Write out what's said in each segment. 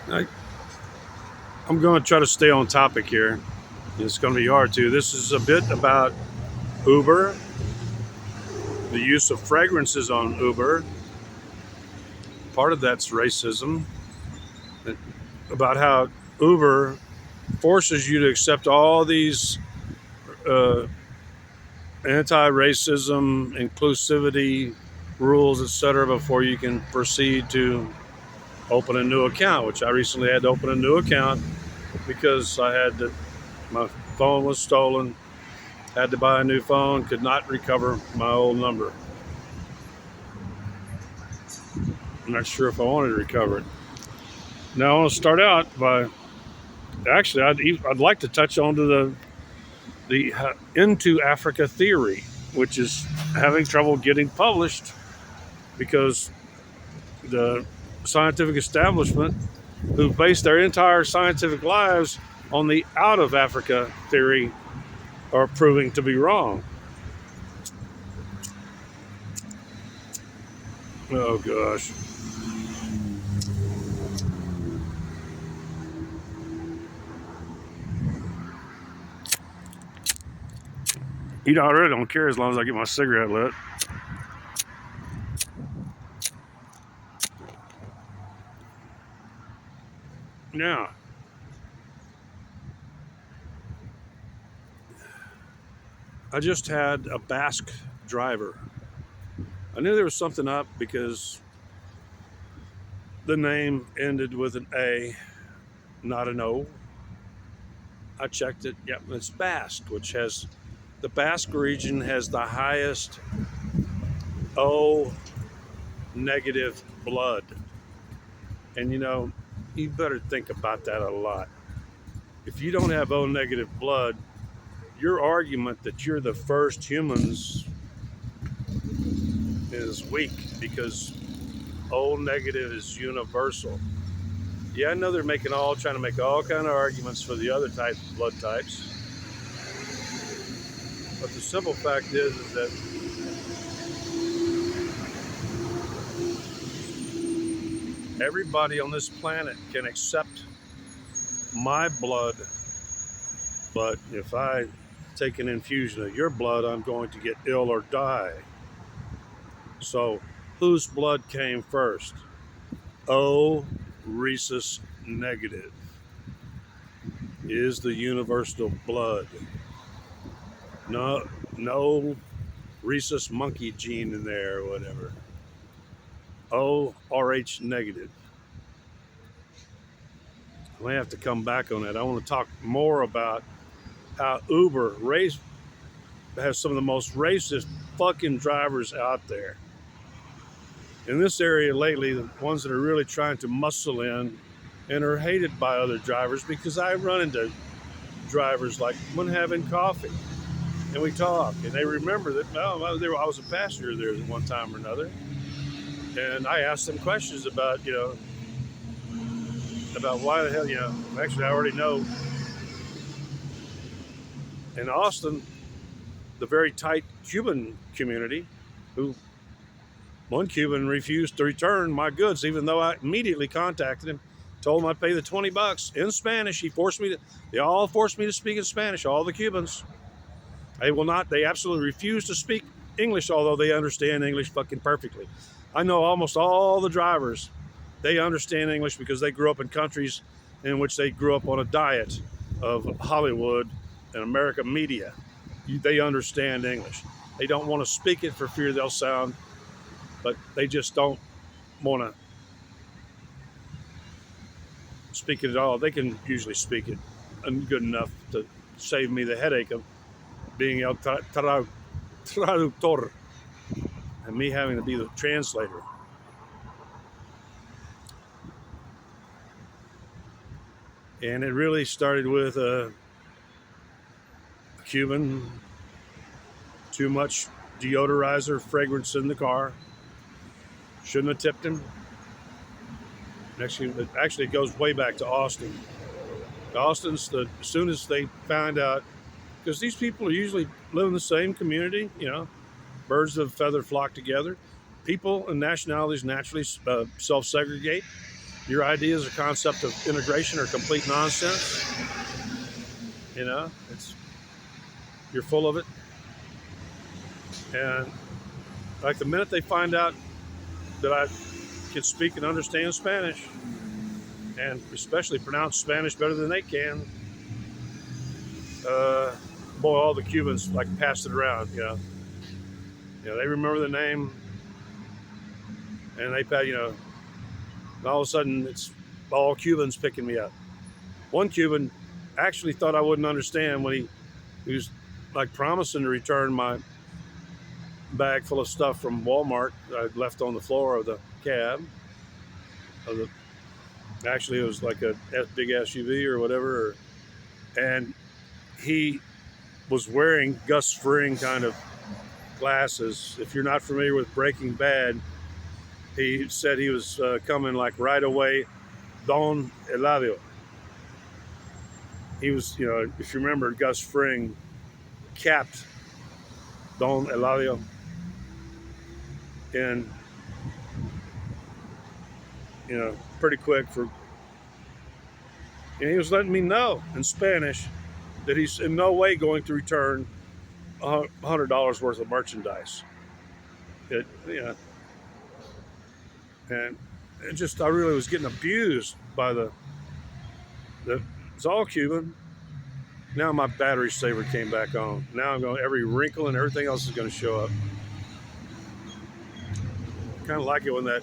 I, I'm going to try to stay on topic here. It's going to be hard to. This is a bit about Uber, the use of fragrances on Uber. Part of that's racism. About how Uber forces you to accept all these uh, anti-racism, inclusivity rules, etc., before you can proceed to open a new account. Which I recently had to open a new account because my phone was stolen. Had to buy a new phone. Could not recover my old number. I'm not sure if I wanted to recover it. Now I want to start out by actually I'd like to touch on to the into Africa theory, which is having trouble getting published because the scientific establishment, who base their entire scientific lives on the out of Africa theory, are proving to be wrong. Oh gosh. I really don't care as long as I get my cigarette lit. Now, I just had a Basque driver. I knew there was something up because the name ended with an A, not an O. I checked it. Yep, it's Basque, which has the Basque region has the highest O negative blood. And you better think about that a lot. If you don't have O negative blood, your argument that you're the first humans is weak because O negative is universal. Yeah, I know they're trying to make all kind of arguments for the other blood types, but the simple fact is that everybody on this planet can accept my blood, but if I take an infusion of your blood, I'm going to get ill or die. So, whose blood came first? O rhesus negative is the universal blood. No rhesus monkey gene in there or whatever. O Rh negative. I may have to come back on that. I want to talk more about how Uber has some of the most racist fucking drivers out there. In this area lately, the ones that are really trying to muscle in and are hated by other drivers because I run into drivers like when having coffee and we talk and they remember that I was a passenger there at one time or another, and I asked them questions about why the hell actually I already know. In Austin, the very tight Cuban community, who one Cuban refused to return my goods, even though I immediately contacted him, told him I'd pay the $20 in Spanish. They all forced me to speak in Spanish, all the Cubans. They absolutely refuse to speak English, although they understand English fucking perfectly. I know almost all the drivers, they understand English because they grew up in countries in which they grew up on a diet of Hollywood and American media. They understand English. They don't want to speak it for fear they'll sound, but they just don't want to speak it at all. They can usually speak it good enough to save me the headache of being el traductor and me having to be the translator. And it really started with a Cuban, too much deodorizer fragrance in the car. Shouldn't have tipped him. Actually, it goes way back to Austin. As soon as they found out, because these people are usually live in the same community, birds of a feather flock together. People and nationalities naturally self-segregate. your ideas or concept of integration are complete nonsense. You know, you're full of it. And like the minute they find out that I can speak and understand Spanish, and especially pronounce Spanish better than they can, boy, all the Cubans like passed it around. They remember the name, and all of a sudden it's all Cubans picking me up. One Cuban actually thought I wouldn't understand when he was like promising to return my bag full of stuff from Walmart that I'd left on the floor of the cab. Actually, it was like a big SUV or whatever, and he was wearing Gus Fring kind of glasses. If you're not familiar with Breaking Bad, he said he was coming like right away, Don Eladio. He was, if you remember, Gus Fring capped Don Eladio, and pretty quick and he was letting me know in Spanish that he's in no way going to return $100 worth of merchandise. And I really was getting abused by it's all Cuban. Now my battery saver came back on. Now I'm going, every wrinkle and everything else is going to show up. Kind of like it when that.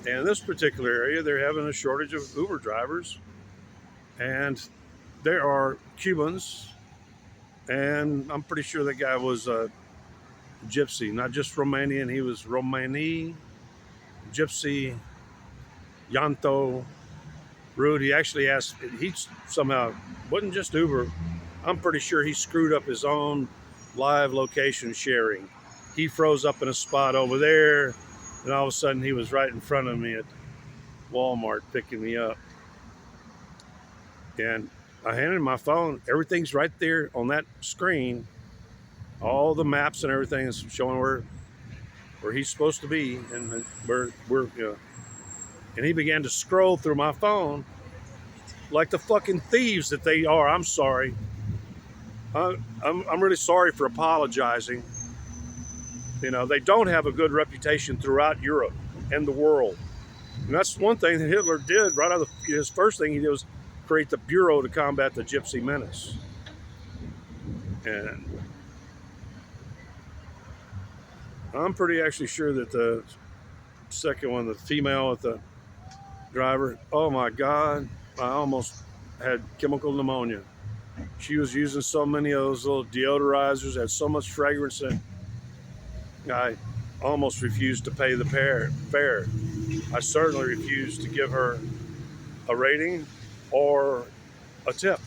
And in this particular area, they're having a shortage of Uber drivers. And there are Cubans. And I'm pretty sure that guy was a gypsy, not just Romanian. He was Romani, gypsy, Llanto, rude. He actually asked, he somehow wasn't just Uber. I'm pretty sure he screwed up his own live location sharing. He froze up in a spot over there, and all of a sudden he was right in front of me at Walmart picking me up. And I handed him my phone. Everything's right there on that screen. All the maps and everything is showing where he's supposed to be, and and he began to scroll through my phone like the fucking thieves that they are. I'm sorry. I'm really sorry for apologizing. They don't have a good reputation throughout Europe and the world. And that's one thing that Hitler did right out of his first thing he did was create the Bureau to combat the Gypsy menace. And I'm pretty actually sure that the second one, the female with the driver, oh my God, I almost had chemical pneumonia. She was using so many of those little deodorizers, had so much fragrance that I almost refused to pay the fare. I certainly refused to give her a rating or a tip.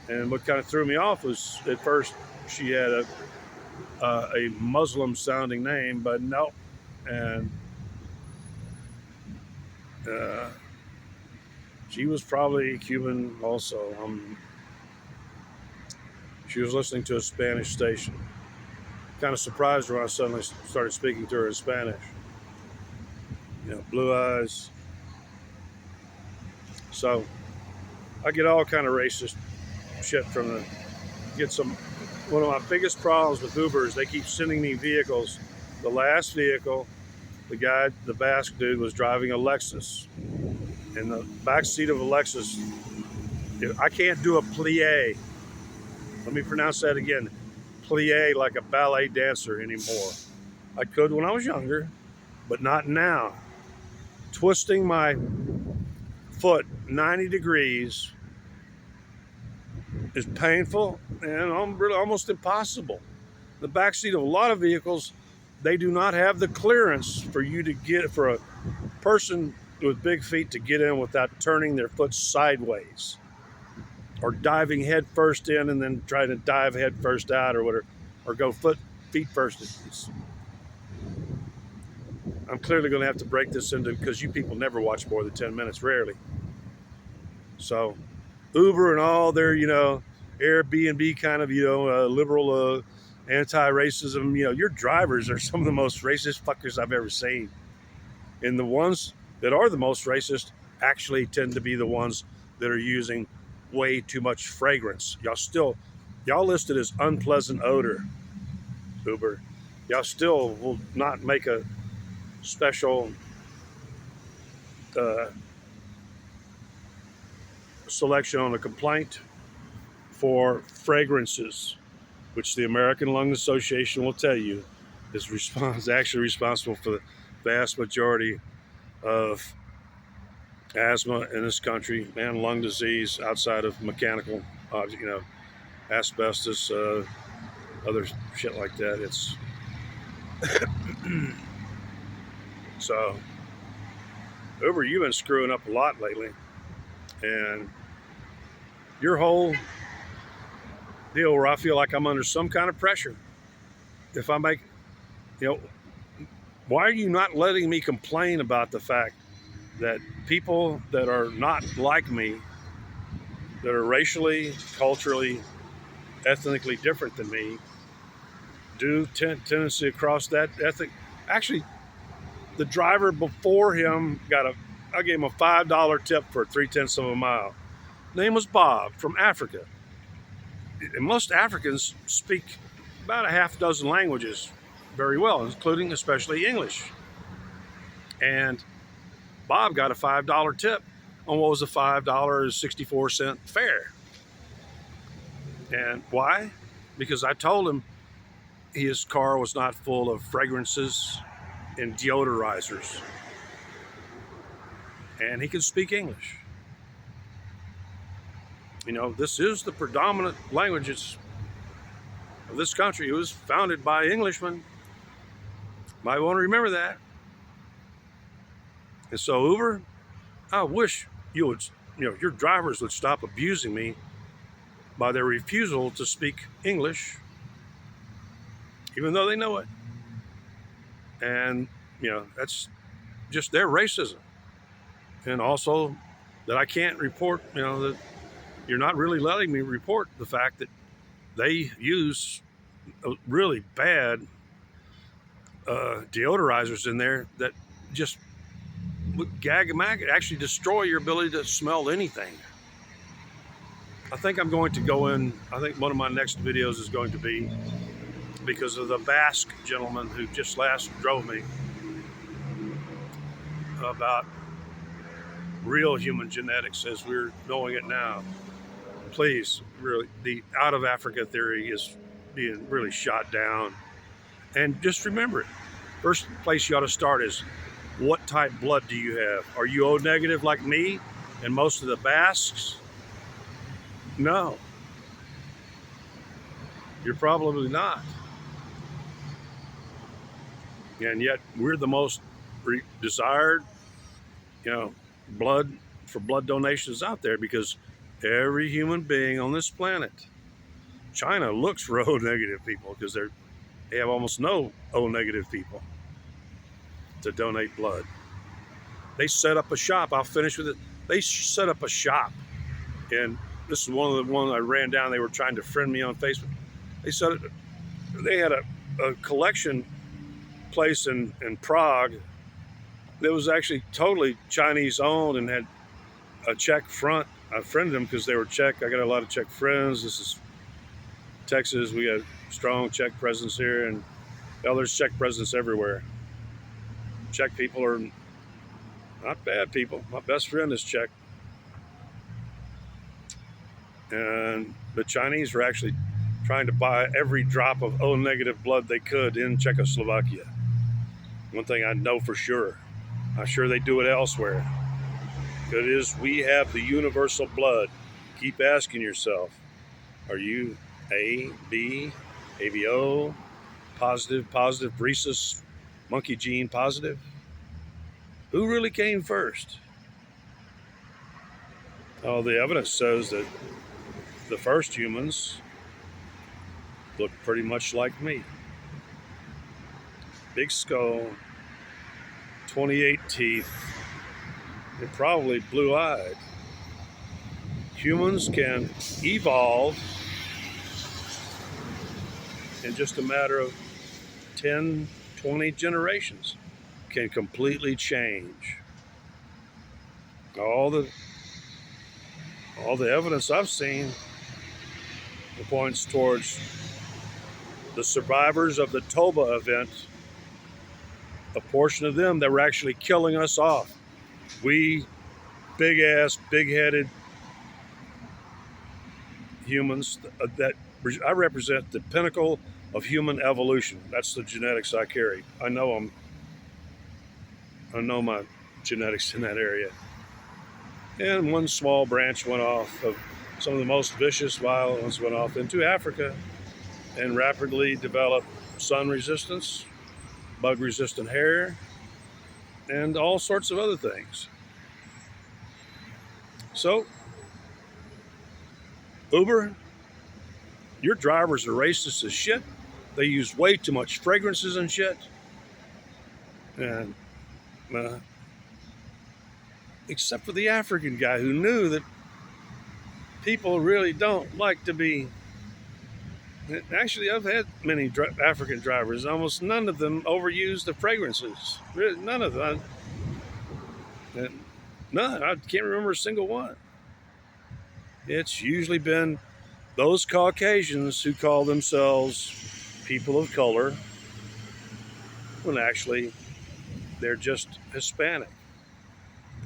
And what kind of threw me off was at first she had a Muslim sounding name, but no. And she was probably Cuban also. She was listening to a Spanish station. Kind of surprised her when I suddenly started speaking to her in Spanish. Blue eyes. So I get all kind of racist shit from one of my biggest problems with Uber is they keep sending me vehicles. The last vehicle, the Basque dude was driving a Lexus. In the back seat of a Lexus, I can't do a plie. Let me pronounce that again. Plie, like a ballet dancer anymore. I could when I was younger, but not now. Twisting my foot 90 degrees is painful and really almost impossible. The backseat of a lot of vehicles, they do not have the clearance for a person with big feet to get in without turning their foot sideways or diving head first in and then trying to dive head first out or whatever, or go feet first. I'm clearly going to have to break this into, because you people never watch more than 10 minutes, rarely. So Uber and all their, Airbnb kind of, liberal anti-racism. Your drivers are some of the most racist fuckers I've ever seen. And the ones that are the most racist actually tend to be the ones that are using way too much fragrance. Y'all listed as unpleasant odor, Uber. Y'all still will not make a special uh, selection on a complaint for fragrances, which the American Lung Association will tell you is actually responsible for the vast majority of asthma in this country and lung disease outside of mechanical, asbestos, other shit like that. It's so, Uber, you've been screwing up a lot lately, and your whole deal where I feel like I'm under some kind of pressure. If I make, you know, why are you not letting me complain about the fact that people that are not like me, that are racially, culturally, ethnically different than me, do tendency across that ethic? Actually, the driver before him I gave him a $5 tip for 3/10 of a mile. Name was Bob from Africa. And most Africans speak about a half dozen languages very well, including especially English. And Bob got a $5 tip on what was a $5.64 fare. And why? Because I told him his car was not full of fragrances and deodorizers. And he can speak English. This is the predominant language of this country. It was founded by Englishmen. Might want to remember that. And so, Uber, I wish your drivers would stop abusing me by their refusal to speak English, even though they know it. And, that's just their racism. And also that I can't report, that you're not really letting me report the fact that they use really bad deodorizers in there that just would actually destroy your ability to smell anything. I think I'm going to go in, I think one of my next videos is going to be because of the Basque gentleman who just last drove me about real human genetics as we're knowing it now. Please, really, the out of Africa theory is being really shot down. And just remember it. First place you ought to start is, what type blood do you have? Are you O negative like me and most of the Basques? No. You're probably not. And yet we're the most desired, blood donations out there, because every human being on this planet, China looks for O negative people because they have almost no O negative people to donate blood. They set up a shop. I'll finish with it. They set up a shop, and this is one of the ones I ran down. They were trying to friend me on Facebook. They had a collection place in Prague that was actually totally Chinese owned and had a Czech front. I friended them because they were Czech. I got a lot of Czech friends. This is Texas. We got strong Czech presence here, and there's Czech presence everywhere. Czech people are not bad people. My best friend is Czech. And the Chinese were actually trying to buy every drop of O negative blood they could in Czechoslovakia. One thing I know for sure. I'm sure they do it elsewhere. It is, we have the universal blood. Keep asking yourself, are you A, B, ABO, positive, rhesus, monkey gene positive? Who really came first? Oh, the evidence says that the first humans look pretty much like me. Big skull, 28 teeth, and probably blue-eyed. Humans can evolve in just a matter of 10, 20 generations can completely change. All the evidence I've seen points towards the survivors of the Toba event, a portion of them that were actually killing us off. We big ass, big headed humans that I represent the pinnacle of human evolution. That's the genetics I carry. I know my genetics in that area. And one small branch went off of some of the most vicious, violent ones went off into Africa and rapidly developed sun resistance, bug resistant hair, and all sorts of other things. So, Uber, your drivers are racist as shit. They use way too much fragrances and shit. And except for the African guy who knew that people really don't like to be. Actually, I've had many African drivers. Almost none of them overuse the fragrances. Really, none of them. None. I can't remember a single one. It's usually been those Caucasians who call themselves people of color when actually they're just Hispanic.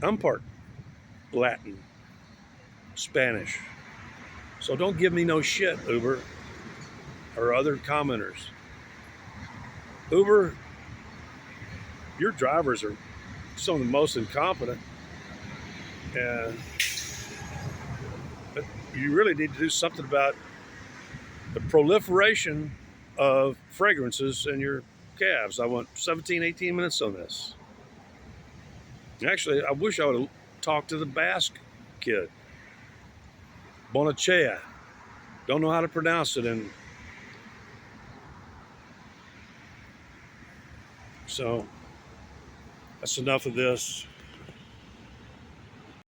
I'm part Latin, Spanish. So don't give me no shit, Uber, or other commenters. Uber, your drivers are some of the most incompetent, and you really need to do something about the proliferation of fragrances in your cabs. I want 17, 18 minutes on this. Actually, I wish I would have talked to the Basque kid. Bonachea. Don't know how to pronounce it. And so that's enough of this.